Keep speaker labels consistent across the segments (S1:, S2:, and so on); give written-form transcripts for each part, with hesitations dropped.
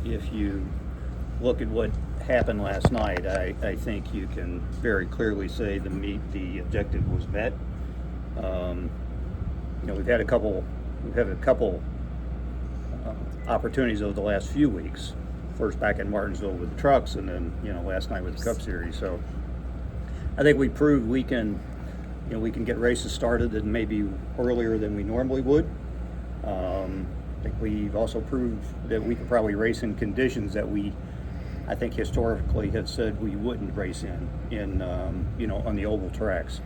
S1: If you look at what happened last night, I think you can very clearly say the objective was met. We've had a couple opportunities over the last few weeks. First back in Martinsville with the trucks, and then last night with the Cup Series. So I think we proved we can get races started and maybe earlier than we normally would. I think we've also proved that we can probably race in conditions that I think historically have said we wouldn't race in on the oval tracks.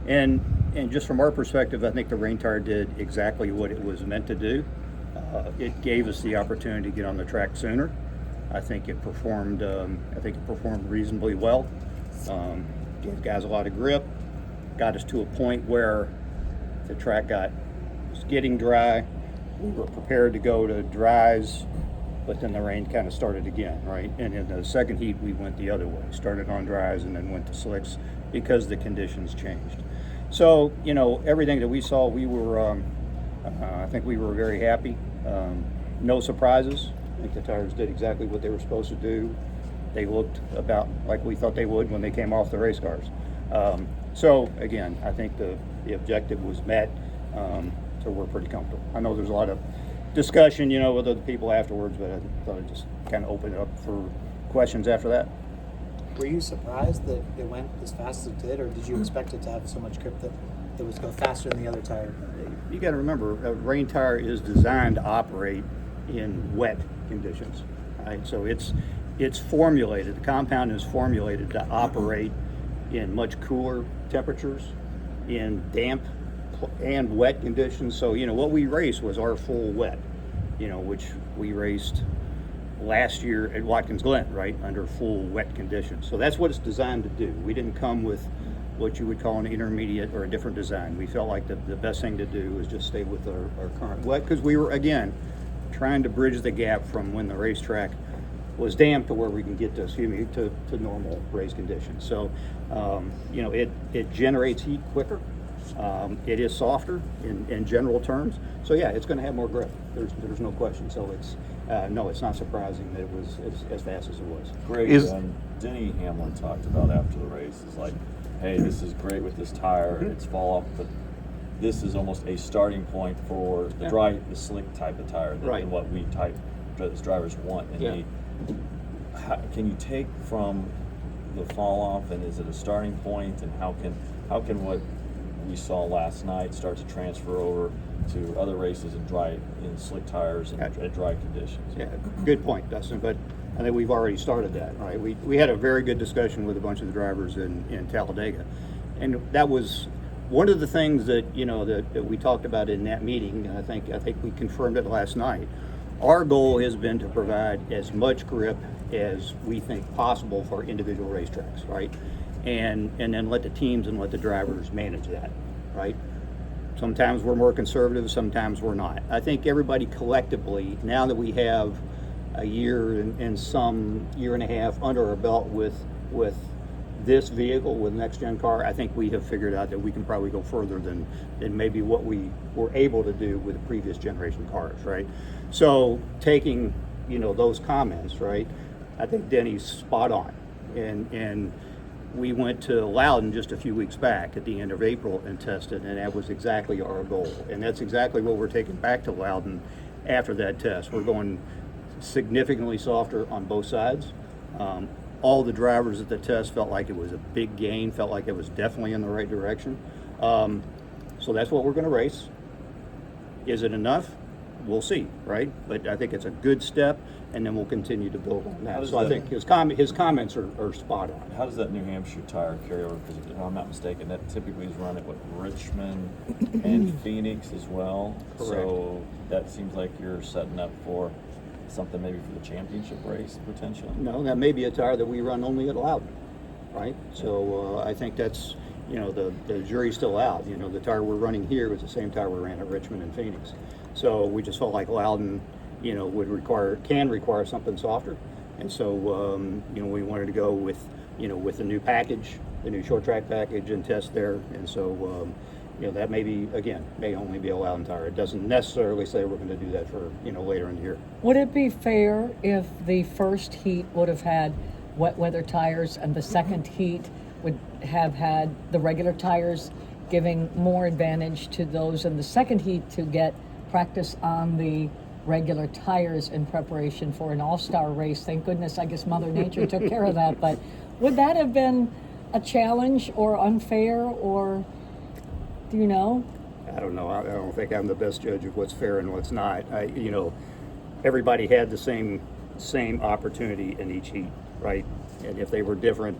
S1: And just from our perspective, I think the rain tire did exactly what it was meant to do. It gave us the opportunity to get on the track sooner. I think it performed reasonably well. Gave guys a lot of grip. Got us to a point where the track was getting dry. We were prepared to go to dries, but then the rain kind of started again, right? And in the second heat, we went the other way. Started on dries and then went to slicks because the conditions changed. So, everything that we saw, I think we were very happy. No surprises. I think the tires did exactly what they were supposed to do. They looked about like we thought they would when they came off the race cars. So again, I think the objective was met. So we're pretty comfortable. I know there's a lot of discussion, with other people afterwards, but I thought I'd just kind of open it up for questions after that.
S2: Were you surprised that it went as fast as it did, or did you expect it to have so much grip that it was go faster than the other tire?
S1: You got to remember, a rain tire is designed to operate in wet conditions, right? So it's formulated. The compound is formulated to operate in much cooler temperatures, in damp and wet conditions. So what we raced was our full wet, which we raced last year at Watkins Glen, right, under full wet conditions. So that's what it's designed to do. We didn't come with what you would call an intermediate or a different design. We felt like the best thing to do was just stay with our current wet, because we were, again, trying to bridge the gap from when the racetrack was damp to where we can get to normal race conditions. So it generates heat quicker. It is softer in general terms. So yeah, it's going to have more grip. There's no question. So it's not surprising that it was as fast as it was.
S3: Greg, Denny Hamlin talked about after the race is like, hey, this is great with this tire. It's fall off, but this is almost a starting point for the the slick type of tire than what we as drivers want. And can you take from the fall off, and is it a starting point, and how can what we saw last night start to transfer over to other races in slick tires and at dry conditions?
S1: Yeah, good point, Dustin. But I think we've already started that, right? We had a very good discussion with a bunch of the drivers in Talladega, and that was one of the things that that we talked about in that meeting. And I think we confirmed it last night. Our goal has been to provide as much grip as we think possible for individual racetracks, right? And then let the teams and let the drivers manage that, right? Sometimes we're more conservative, sometimes we're not. I think everybody collectively, now that we have a year and some year and a half under our belt with this vehicle, with next gen car, I think we have figured out that we can probably go further than maybe what we were able to do with the previous generation cars, right? So taking those comments, right, I think Denny's spot on. And we went to Loudon just a few weeks back at the end of April and tested, and that was exactly our goal. And that's exactly what we're taking back to Loudon after that test. We're going significantly softer on both sides. All the drivers at the test felt like it was a big gain, felt like it was definitely in the right direction. So that's what we're going to race. Is it enough? We'll see, right? But I think it's a good step, and then we'll continue to build on that. So I think his comments are spot on.
S3: How does that New Hampshire tire carry over? Because if I'm not mistaken, that typically is run at Richmond and Phoenix as well.
S1: Correct.
S3: So that seems like you're setting up for something maybe for the championship race potentially.
S1: No, that may be a tire that we run only at Loudon, right? So I think that's the jury's still out. The tire we're running here was the same tire we ran at Richmond and Phoenix. So we just felt like Loudon, can require something softer, and so we wanted to go with the new package, the new short track package, and test there. And so that may only be a loud tire. It doesn't necessarily say we're going to do that for, later in the year.
S4: Would it be fair if the first heat would have had wet weather tires and the second heat would have had the regular tires, giving more advantage to those in the second heat to get practice on the regular tires in preparation for an all-star race? Thank goodness, I guess Mother Nature took care of that, but would that have been a challenge or unfair, or do you know?
S1: I don't know. I don't think I'm the best judge of what's fair and what's not. Everybody had the same opportunity in each heat, right? And if they were different,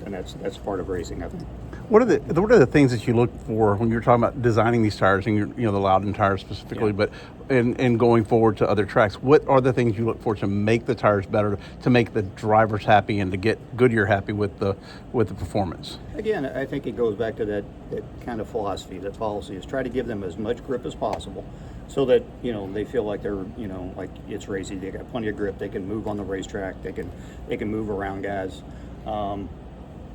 S1: then that's part of racing, I think.
S5: What are the things that you look for when you're talking about designing these tires, and the Loudon tires specifically,
S1: Yeah.
S5: but in going forward to other tracks? What are the things you look for to make the tires better, to make the drivers happy, and to get Goodyear happy with the performance?
S1: Again, I think it goes back to that kind of philosophy, that policy, is try to give them as much grip as possible so that, they feel like they're, like it's racy. They got plenty of grip. They can move on the racetrack. They can move around guys.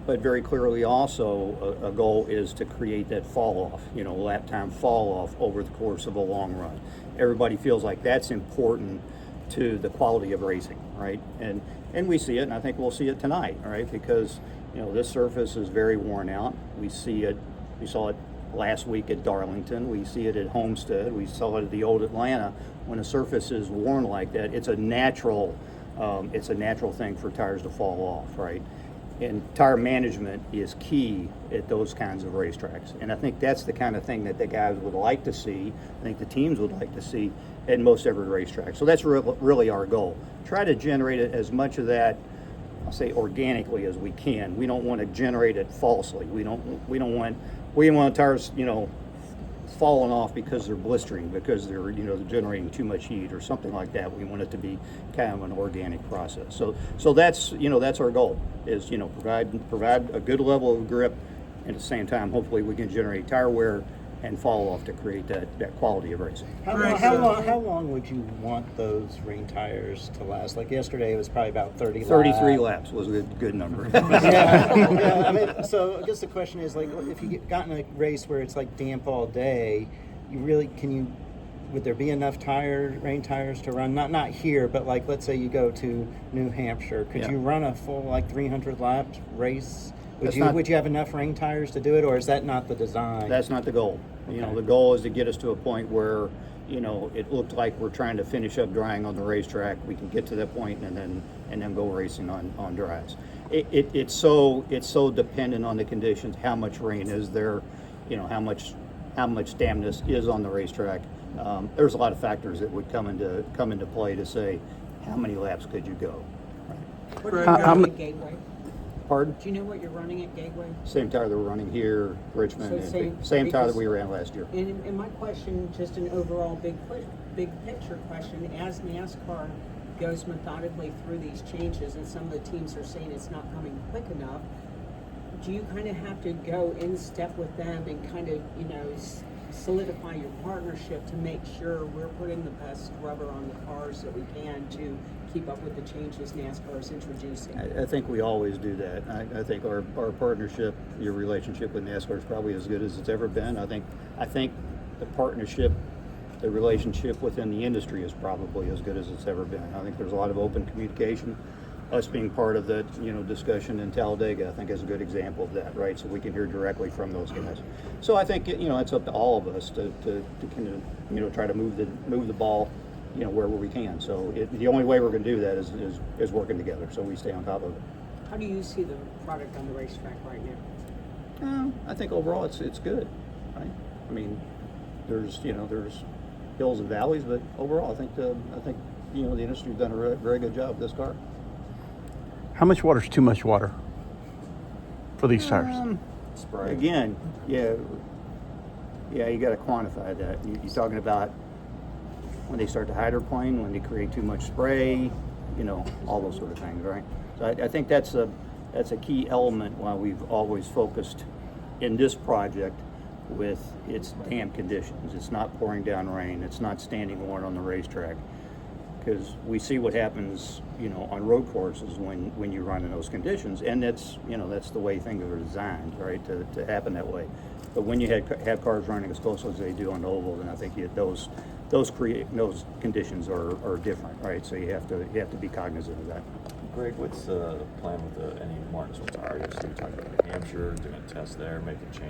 S1: But very clearly also a goal is to create that fall off, lap time fall off over the course of a long run. Everybody feels like that's important to the quality of racing, right? And we see it, and I think we'll see it tonight, right? Because, this surface is very worn out. We saw it last week at Darlington. We see it at Homestead. We saw it at the Old Atlanta. When a surface is worn like that, it's a natural thing for tires to fall off, right? And tire management is key at those kinds of racetracks. And I think that's the kind of thing that the guys would like to see. I think the teams would like to see at most every racetrack. So that's really our goal. Try to generate as much of that, I'll say, organically as we can. We don't want to generate it falsely. We don't want tires, falling off because they're blistering, because they're generating too much heat or something like that. We want it to be kind of an organic process. So that's that's our goal, is provide a good level of grip, and at the same time hopefully we can generate tire wear and fall off to create that quality of racing.
S2: How long would you want those rain tires to last? Like yesterday, it was probably about
S1: 33 laps was a good number.
S2: yeah. I mean, so I guess the question is, like, if you got in a race where it's like damp all day, would there be enough rain tires to run? Not here, but like, let's say you go to New Hampshire. Could you run a full 300 lap race? Would you have enough rain tires to do it, or is that not the design?
S1: That's not the goal.
S2: Okay.
S1: The goal is to get us to a point where, it looked like we're trying to finish up drying on the racetrack. We can get to that point and then go racing on dries. It's so dependent on the conditions, how much rain is there, how much dampness is on the racetrack. There's a lot of factors that would come into play to say how many laps could you go. Right?
S4: What are you running at Gateway?
S1: Pardon?
S4: Do you know what you're running at Gateway?
S1: Same tire that we're running here, Richmond,
S4: So
S1: and same tire that we ran last year.
S4: And my question, just an overall big picture question, as NASCAR goes methodically through these changes, and some of the teams are saying it's not coming quick enough, do you kind of have to go in step with them and kind of, solidify your partnership to make sure we're putting the best rubber on the cars that we can to keep up with the changes NASCAR is introducing?
S1: I think we always do that. I think our partnership, your relationship with NASCAR is probably as good as it's ever been. I think the relationship within the industry is probably as good as it's ever been. I think there's a lot of open communication. Us being part of that, discussion in Talladega, I think is a good example of that, right? So we can hear directly from those guys. So I think it's up to all of us to kind of try to move the ball, wherever we can. So the only way we're going to do that is working together. So we stay on top of it.
S4: How do you see the product on the racetrack right now?
S1: I think overall it's good, right? I mean, there's hills and valleys, but overall I think the industry's done a very good job with this car.
S5: How much water is too much water for these tires?
S3: Spray.
S1: Again, yeah, you got to quantify that. You're talking about when they start to hydroplane, when they create too much spray, all those sort of things, right? So I think that's a key element why we've always focused in this project with its damp conditions. It's not pouring down rain. It's not standing water on the racetrack. because we see what happens, you know, on road courses when you run in those conditions, and that's, you know, that's the way things are designed, right, to happen that way. But when you have cars running as close as they do on the oval, then I think those conditions are different, right? So you have to be cognizant of that.
S3: Greg, what's the plan with any Martinsville tires? You talking about New Hampshire, doing a test there, making changes?